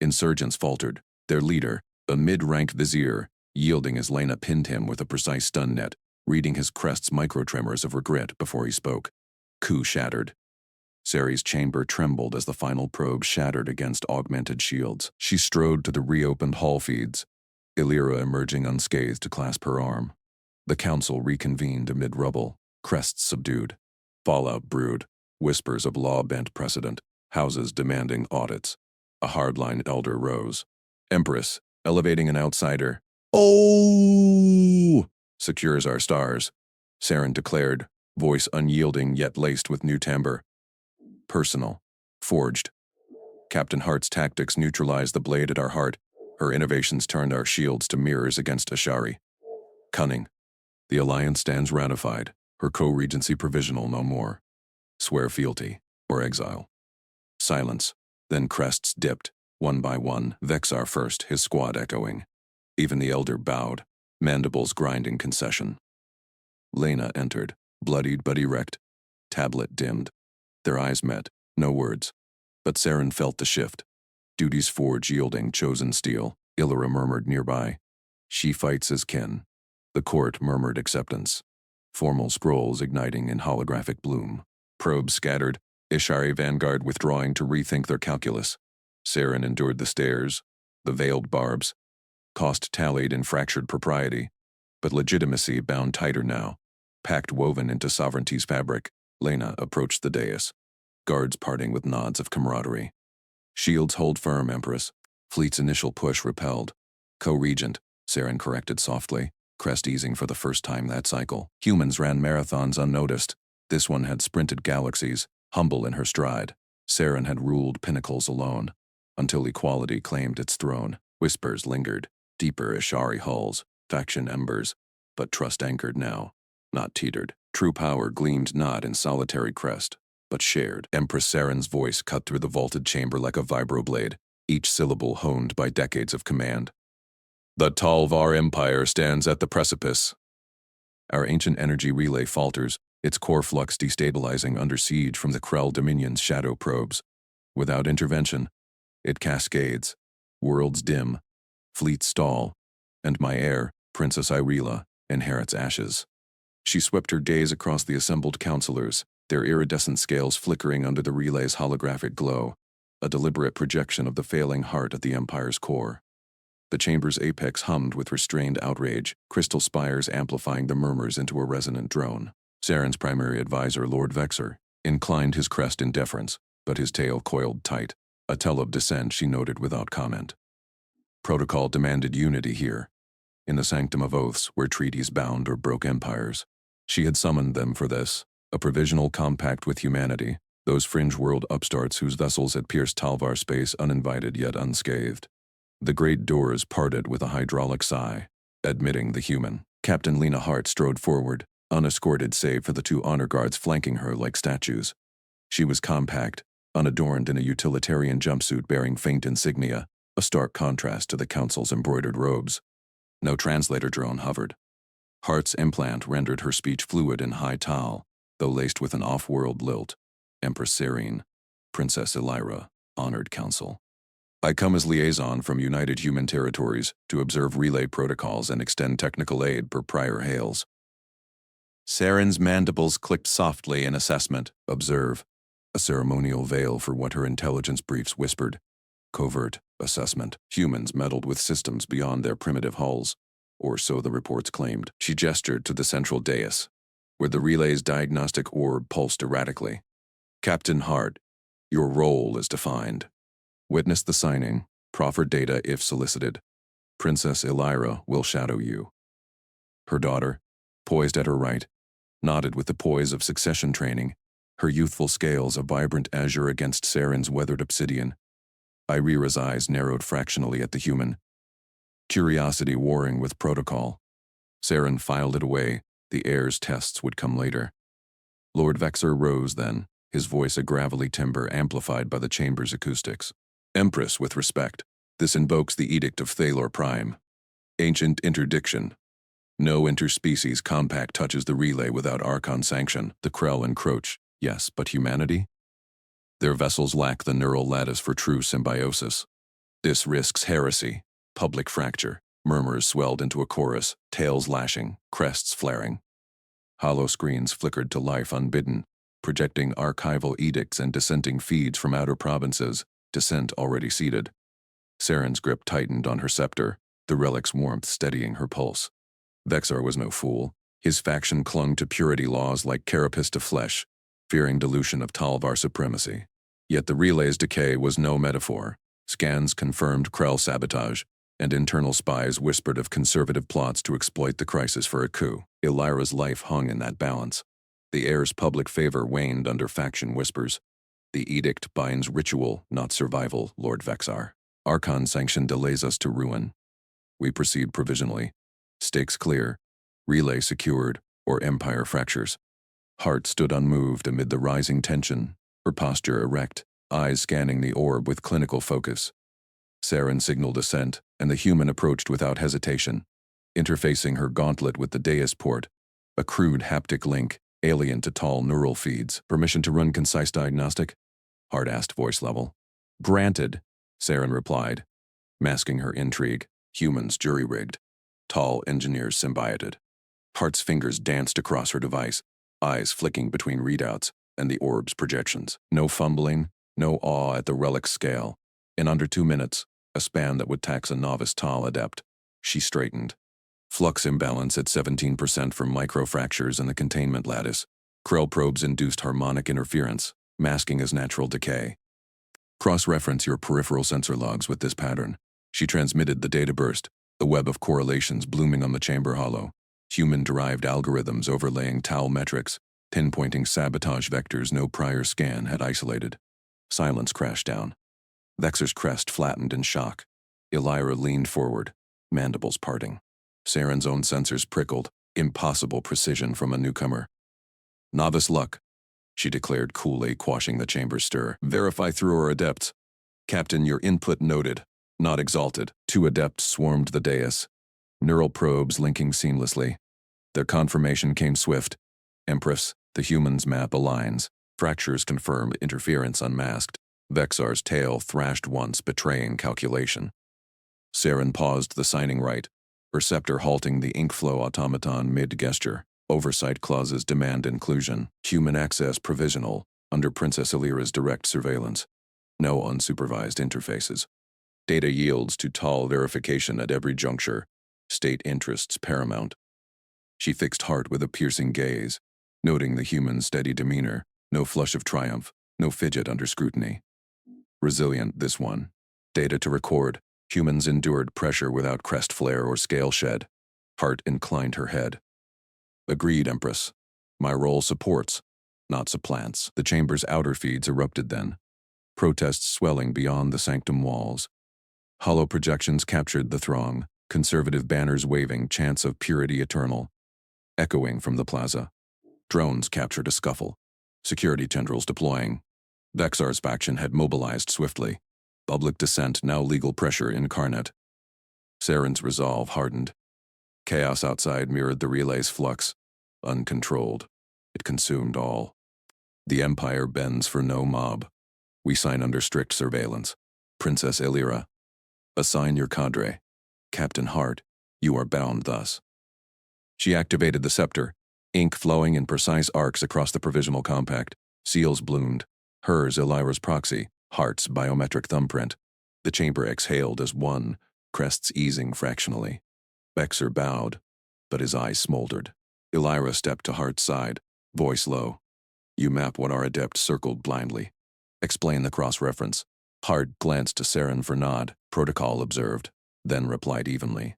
Insurgents faltered, their leader, a mid-rank vizier, yielding as Lena pinned him with a precise stun net, reading his crest's microtremors of regret before he spoke. Coup shattered. Ceri's chamber trembled as the final probe shattered against augmented shields. She strode to the reopened hall feeds, Illyra emerging unscathed to clasp her arm. The council reconvened amid rubble, crests subdued. Fallout brewed, whispers of law-bent precedent, houses demanding audits. A hardline elder rose. "Empress, elevating an outsider." "Oh!" "Secures our stars," Saren declared, voice unyielding yet laced with new timbre. "Personal. Forged. Captain Hart's tactics neutralized the blade at our heart. Her innovations turned our shields to mirrors against Ashari. Cunning. The alliance stands ratified, her co-regency provisional no more. Swear fealty, or exile." Silence, then crests dipped, one by one, Vexar first, his squad echoing. Even the elder bowed, mandibles grinding concession. Lena entered, bloodied but erect. Tablet dimmed. Their eyes met, no words. But Saren felt the shift. Duty's forge yielding chosen steel, Illyra murmured nearby. "She fights as kin." The court murmured acceptance. Formal scrolls igniting in holographic bloom. Probes scattered, Ishari vanguard withdrawing to rethink their calculus. Saren endured the stares, the veiled barbs. Cost tallied in fractured propriety, but legitimacy bound tighter now. Pact woven into sovereignty's fabric, Lena approached the dais. Guards parting with nods of camaraderie. "Shields hold firm, Empress." Fleet's initial push repelled. "Co-regent," Saren corrected softly, crest easing for the first time that cycle. Humans ran marathons unnoticed. This one had sprinted galaxies, humble in her stride. Saren had ruled pinnacles alone, until equality claimed its throne. Whispers lingered, deeper Ashari hulls, faction embers, but trust anchored now, not teetered. True power gleamed not in solitary crest, but shared. Empress Saren's voice cut through the vaulted chamber like a vibroblade, each syllable honed by decades of command. "The Talvar Empire stands at the precipice." Our ancient energy relay falters, its core flux destabilizing under siege from the Krell Dominion's shadow probes. Without intervention, it cascades. Worlds dim, fleets stall, and my heir, Princess Irela, inherits ashes. She swept her gaze across the assembled counselors, their iridescent scales flickering under the relay's holographic glow, a deliberate projection of the failing heart at the Empire's core. The chamber's apex hummed with restrained outrage, crystal spires amplifying the murmurs into a resonant drone. Saren's primary advisor, Lord Vexar, inclined his crest in deference, but his tail coiled tight, a tell of dissent she noted without comment. Protocol demanded unity here, in the sanctum of oaths where treaties bound or broke empires. She had summoned them for this, a provisional compact with humanity, those fringe world upstarts whose vessels had pierced Talvar space uninvited yet unscathed. The great doors parted with a hydraulic sigh, admitting the human. Captain Lena Hart strode forward, unescorted save for the two honor guards flanking her like statues. She was compact, unadorned in a utilitarian jumpsuit bearing faint insignia, a stark contrast to the council's embroidered robes. No translator drone hovered. Hart's implant rendered her speech fluid in high tal, though laced with an off-world lilt. Empress Serene, Princess Illyra, honored council. I come as liaison from United Human Territories to observe relay protocols and extend technical aid per prior hails. Saren's mandibles clicked softly in assessment. Observe. A ceremonial veil for what her intelligence briefs whispered. Covert assessment. Humans meddled with systems beyond their primitive hulls, or so the reports claimed. She gestured to the central dais, where the relay's diagnostic orb pulsed erratically. Captain Hart, your role is defined. Witness the signing, proffer data if solicited. Princess Illyra will shadow you. Her daughter, poised at her right, nodded with the poise of succession training, her youthful scales a vibrant azure against Saren's weathered obsidian. Irira's eyes narrowed fractionally at the human, curiosity warring with protocol. Saren filed it away. The heir's tests would come later. Lord Vexor rose then, his voice a gravelly timbre amplified by the chamber's acoustics. Empress, with respect, this invokes the Edict of Thalor Prime. Ancient interdiction. No interspecies compact touches the relay without Archon sanction. The Krell encroach, yes, but humanity? Their vessels lack the neural lattice for true symbiosis. This risks heresy, public fracture. Murmurs swelled into a chorus, tails lashing, crests flaring. Hollow screens flickered to life unbidden, projecting archival edicts and dissenting feeds from outer provinces, dissent already seated. Saren's grip tightened on her scepter, the relic's warmth steadying her pulse. Vexar was no fool. His faction clung to purity laws like carapace to flesh, fearing dilution of Talvar supremacy. Yet the relay's decay was no metaphor. Scans confirmed Krell sabotage, and internal spies whispered of conservative plots to exploit the crisis for a coup. Illyra's life hung in that balance. The heir's public favor waned under faction whispers. The edict binds ritual, not survival, Lord Vexar. Archon sanction delays us to ruin. We proceed provisionally. Stakes clear. Relay secured, or empire fractures. Hart stood unmoved amid the rising tension, her posture erect, eyes scanning the orb with clinical focus. Saren signaled assent, and the human approached without hesitation, interfacing her gauntlet with the dais port, a crude haptic link, alien to tall neural feeds. Permission to run concise diagnostic? Hart asked voice level. Granted, Saren replied, masking her intrigue. Humans jury-rigged. Tall engineers symbioted. Hart's fingers danced across her device, eyes flicking between readouts and the orb's projections. No fumbling, no awe at the relic scale. In under 2 minutes, a span that would tax a novice Tal adept, she straightened. Flux imbalance at 17% for microfractures in the containment lattice. Krell probes induced harmonic interference, masking as natural decay. Cross-reference your peripheral sensor logs with this pattern. She transmitted the data burst, a web of correlations blooming on the chamber hollow. Human-derived algorithms overlaying Tal metrics, pinpointing sabotage vectors no prior scan had isolated. Silence crashed down. Vexor's crest flattened in shock. Illyra leaned forward, mandibles parting. Saren's own sensors prickled, impossible precision from a newcomer. Novice luck, she declared coolly, quashing the chamber's stir. Verify through our adepts. Captain, your input noted, not exalted. 2 adepts swarmed the dais, neural probes linking seamlessly. Their confirmation came swift. Empress, the human's map aligns. Fractures confirmed, interference unmasked. Vexar's tail thrashed once, betraying calculation. Saren paused the signing rite, her scepter halting the ink flow automaton mid-gesture. Oversight clauses demand inclusion. Human access provisional, under Princess Illyra's direct surveillance. No unsupervised interfaces. Data yields to Tal verification at every juncture. State interests paramount. She fixed Hart with a piercing gaze, noting the human's steady demeanor. No flush of triumph, no fidget under scrutiny. Resilient, this one. Data to record. Humans endured pressure without crest flare or scale shed. Hart inclined her head. Agreed, Empress. My role supports, not supplants. The chamber's outer feeds erupted then. Protests swelling beyond the sanctum walls. Hollow projections captured the throng, conservative banners waving chants of purity eternal. Echoing from the plaza. Drones captured a scuffle. Security tendrils deploying. Vexar's faction had mobilized swiftly. Public dissent, now legal pressure incarnate. Saren's resolve hardened. Chaos outside mirrored the relay's flux. Uncontrolled. It consumed all. The Empire bends for no mob. We sign under strict surveillance. Princess Illyra. Assign your cadre. Captain Hart, you are bound thus. She activated the scepter, ink flowing in precise arcs across the provisional compact. Seals bloomed. Hers Illyra's proxy, Hart's biometric thumbprint. The chamber exhaled as one, crests easing fractionally. Vexor bowed, but his eyes smoldered. Illyra stepped to Hart's side, voice low. You map what our adept circled blindly. Explain the cross-reference. Hart glanced to Saren for nod, protocol observed, then replied evenly.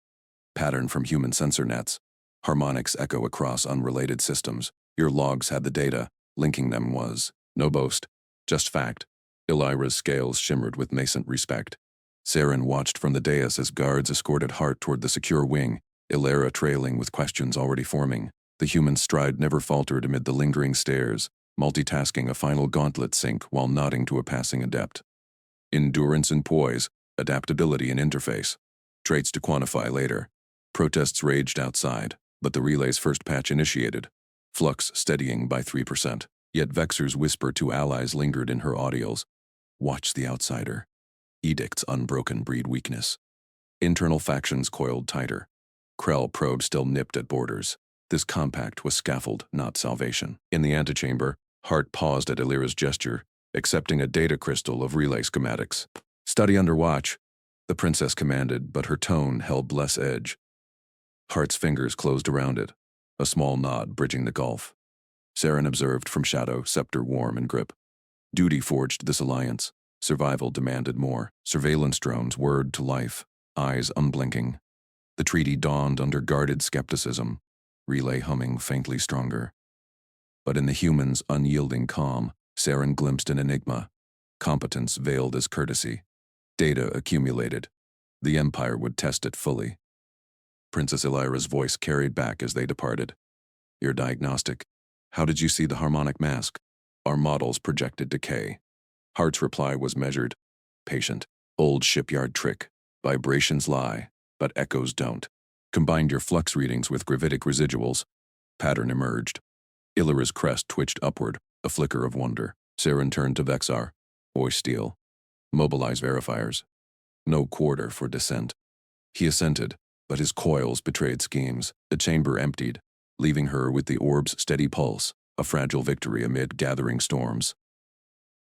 Pattern from human sensor nets. Harmonics echo across unrelated systems. Your logs had the data. Linking them was no boast, just fact. Elira's scales shimmered with nascent respect. Saren watched from the dais as guards escorted Hart toward the secure wing, Elira trailing with questions already forming. The human's stride never faltered amid the lingering stares, multitasking a final gauntlet sync while nodding to a passing adept. Endurance and poise, adaptability and interface. Traits to quantify later. Protests raged outside, but the relay's first patch initiated. Flux steadying by 3%. Yet Vexer's whisper to allies lingered in her audios. Watch the outsider. Edict's unbroken breed weakness. Internal factions coiled tighter. Krell probe still nipped at borders. This compact was scaffold, not salvation. In the antechamber, Hart paused at Elira's gesture, accepting a data crystal of relay schematics. Study under watch, the princess commanded, but her tone held less edge. Hart's fingers closed around it, a small nod bridging the gulf. Saren observed from shadow, scepter warm and grip. Duty forged this alliance. Survival demanded more. Surveillance drones whirred to life, eyes unblinking. The treaty dawned under guarded skepticism, relay humming faintly stronger. But in the human's unyielding calm, Saren glimpsed an enigma. Competence veiled as courtesy. Data accumulated. The Empire would test it fully. Princess Elira's voice carried back as they departed. Your diagnostic. How did you see the harmonic mask? Our models projected decay. Hart's reply was measured. Patient. Old shipyard trick. Vibrations lie, but echoes don't. Combined your flux readings with gravitic residuals. Pattern emerged. Elira's crest twitched upward, a flicker of wonder. Saren turned to Vexar. Voice steel. Mobilize verifiers. No quarter for descent. He assented, but his coils betrayed schemes. The chamber emptied, leaving her with the orb's steady pulse, a fragile victory amid gathering storms.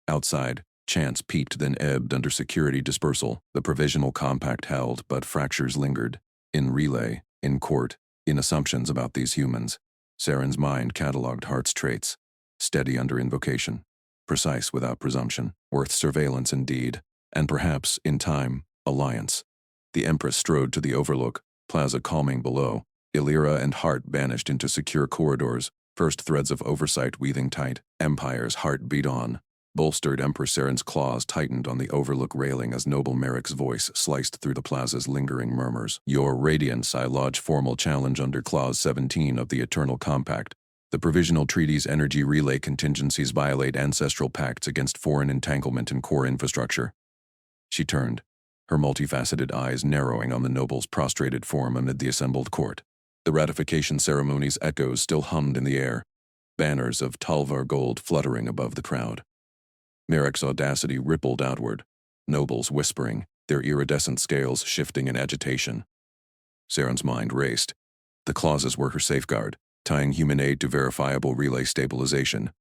Outside, chance peaked then ebbed under security dispersal. The provisional compact held, but fractures lingered. In relay, in court, in assumptions about these humans. Saren's mind catalogued Hart's traits. Steady under invocation. Precise without presumption. Worth surveillance indeed. And perhaps, in time, alliance. The Empress strode to the overlook, plaza calming below. Elira and Hart vanished into secure corridors, first threads of oversight weaving tight. Empire's heart beat on. Bolstered Empress Saren's claws tightened on the overlook railing as Noble Merrick's voice sliced through the plaza's lingering murmurs. Your Radiance, I lodge formal challenge under Clause 17 of the Eternal Compact. The Provisional Treaty's energy relay contingencies violate ancestral pacts against foreign entanglement in core infrastructure. She turned, her multifaceted eyes narrowing on the noble's prostrated form amid the assembled court. The ratification ceremony's echoes still hummed in the air, banners of Talvar gold fluttering above the crowd. Merrick's audacity rippled outward, nobles whispering, their iridescent scales shifting in agitation. Saren's mind raced. The clauses were her safeguard, tying human aid to verifiable relay stabilization.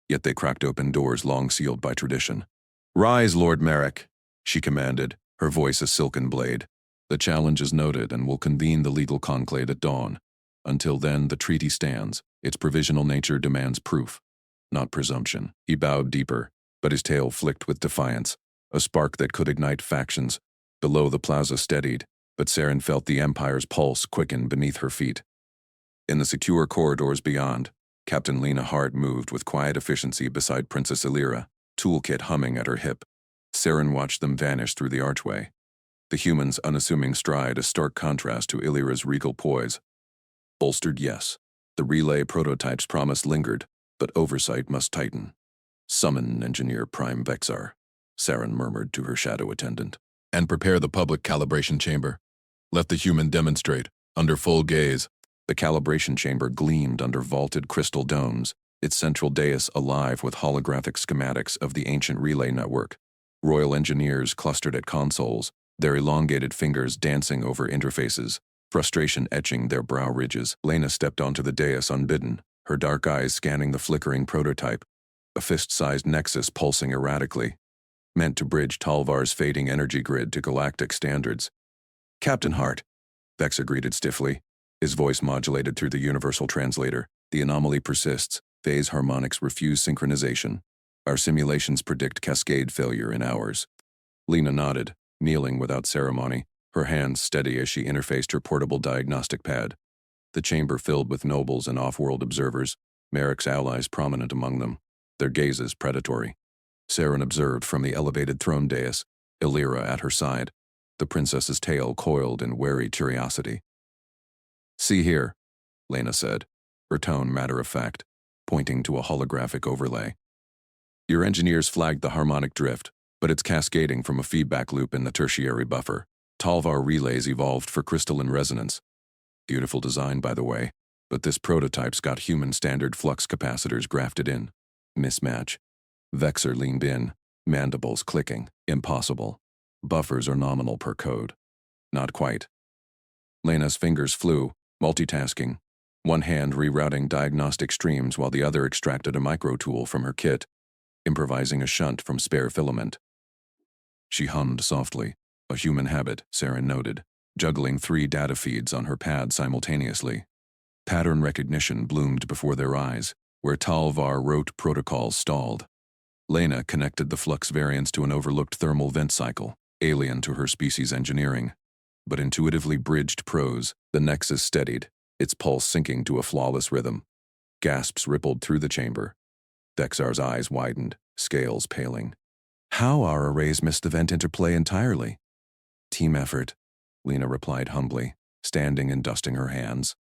Yet they cracked open doors long sealed by tradition. Rise, Lord Merrick, she commanded, her voice a silken blade. The challenge is noted and will convene the legal conclave at dawn. Until then, the treaty stands. Its provisional nature demands proof, not presumption. He bowed deeper, but his tail flicked with defiance, a spark that could ignite factions. Below the plaza steadied, but Saren felt the Empire's pulse quicken beneath her feet. In the secure corridors beyond, Captain Lena Hart moved with quiet efficiency beside Princess Elira, toolkit humming at her hip. Saren watched them vanish through the archway. The human's unassuming stride a stark contrast to Elira's regal poise. Bolstered, yes. The relay prototype's promise lingered, but oversight must tighten. Summon Engineer Prime Vexar, Saren murmured to her shadow attendant. And prepare the public calibration chamber. Let the human demonstrate, under full gaze. The calibration chamber gleamed under vaulted crystal domes, its central dais alive with holographic schematics of the ancient relay network. Royal engineers clustered at consoles, their elongated fingers dancing over interfaces, frustration etching their brow ridges. Lena stepped onto the dais unbidden, her dark eyes scanning the flickering prototype, a fist-sized nexus pulsing erratically, meant to bridge Talvar's fading energy grid to galactic standards. Captain Hart, Vexer greeted stiffly, his voice modulated through the universal translator. The anomaly persists. Phase harmonics refuse synchronization. Our simulations predict cascade failure in hours. Lena nodded, kneeling without ceremony, her hands steady as she interfaced her portable diagnostic pad. The chamber filled with nobles and off-world observers, Merrick's allies prominent among them, their gazes predatory. Saren observed from the elevated throne dais, Illyra at her side, the princess's tail coiled in wary curiosity. "See here," Lena said, her tone matter-of-fact, pointing to a holographic overlay. "Your engineers flagged the harmonic drift, but it's cascading from a feedback loop in the tertiary buffer. Talvar relays evolved for crystalline resonance. Beautiful design, by the way, but this prototype's got human standard flux capacitors grafted in. Mismatch." Vexer leaned in, mandibles clicking. "Impossible. Buffers are nominal per code." "Not quite." Lena's fingers flew, multitasking, one hand rerouting diagnostic streams while the other extracted a micro-tool from her kit, improvising a shunt from spare filament. She hummed softly, a human habit, Saren noted, juggling 3 data feeds on her pad simultaneously. Pattern recognition bloomed before their eyes, where Talvar wrote protocols stalled. Lena connected the flux variants to an overlooked thermal vent cycle, alien to her species' engineering. But intuitively bridged prose, the nexus steadied, its pulse sinking to a flawless rhythm. Gasps rippled through the chamber. Dexar's eyes widened, scales paling. "How our arrays missed the vent interplay entirely?" "Team effort," Lena replied humbly, standing and dusting her hands.